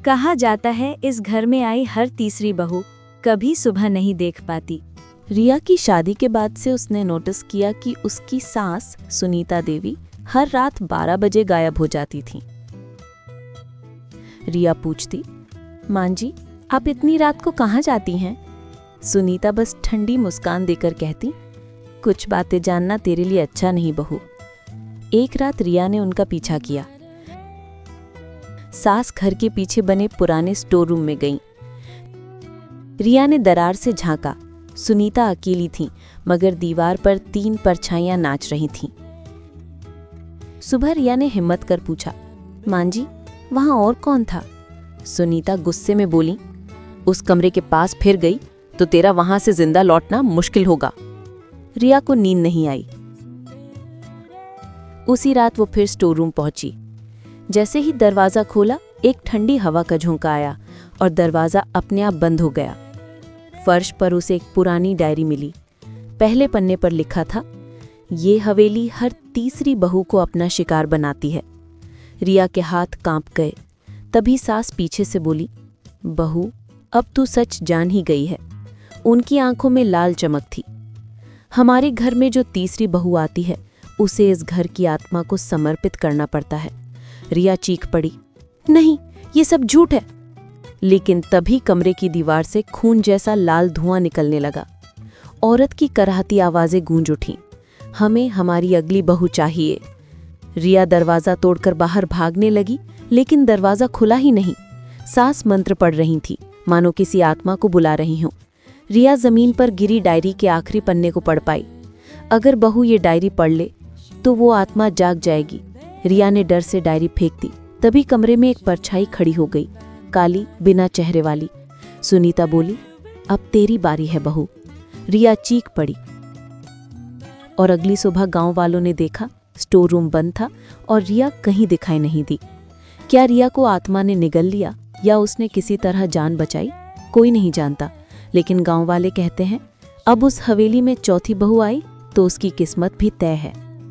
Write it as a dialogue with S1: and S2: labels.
S1: कहा जाता है इस घर में आई हर तीसरी बहू कभी सुबह नहीं देख पाती।
S2: रिया की शादी के बाद से उसने नोटिस किया कि उसकी सास सुनीता देवी हर रात 12 बजे गायब हो जाती थी। रिया पूछती, मां जी आप इतनी रात को कहाँ जाती हैं? सुनीता बस ठंडी मुस्कान देकर कहती, कुछ बातें जानना तेरे लिए अच्छा नहीं बहू। एक रात रिया ने उनका पीछा किया। सास घर के पीछे बने पुराने स्टोर रूम में गईं। रिया ने दरार से झांका। सुनीता अकेली थी, मगर दीवार पर 3 परछाइयां नाच रही थीं। सुबह रिया ने हिम्मत कर पूछा, मां जी वहां और कौन था? सुनीता गुस्से में बोली, उस कमरे के पास फिर गई तो तेरा वहां से जिंदा लौटना मुश्किल होगा। रिया को नींद नहीं आई। उसी रात वो फिर स्टोर रूम पहुंची। जैसे ही दरवाजा खोला, एक ठंडी हवा का झोंका आया और दरवाजा अपने आप बंद हो गया। फर्श पर उसे एक पुरानी डायरी मिली। पहले पन्ने पर लिखा था, ये हवेली हर तीसरी बहू को अपना शिकार बनाती है। रिया के हाथ कांप गए। तभी सास पीछे से बोली, बहू अब तू सच जान ही गई है। उनकी आंखों में लाल चमक थी। हमारे घर में जो तीसरी बहू आती है उसे इस घर की आत्मा को समर्पित करना पड़ता है। रिया चीख पड़ी, नहीं ये सब झूठ है। लेकिन तभी कमरे की दीवार से खून जैसा लाल धुआं निकलने लगा। औरत की कराहती आवाजें गूंज उठीं, हमें हमारी अगली बहू चाहिए। रिया दरवाजा तोड़कर बाहर भागने लगी, लेकिन दरवाजा खुला ही नहीं। सास मंत्र पढ़ रही थी, मानो किसी आत्मा को बुला रही हूं। रिया जमीन पर गिरी डायरी के आखिरी पन्ने को पढ़ पाई। अगर बहू ये डायरी पढ़ ले तो वो आत्मा जाग जाएगी। रिया ने डर से डायरी फेंक दी। तभी कमरे में एक परछाई खड़ी हो गई, काली बिना चेहरे वाली। सुनीता बोली, अब तेरी बारी है बहू। रिया चीख पड़ी। और अगली सुबह गांव वालों ने देखा, स्टोर रूम बंद था और रिया कहीं दिखाई नहीं दी। क्या रिया को आत्मा ने निगल लिया या उसने किसी तरह जान बचाई? कोई नहीं जानता, लेकिन गांव वाले कहते हैं अब उस हवेली में चौथी बहू आई तो उसकी किस्मत भी तय है।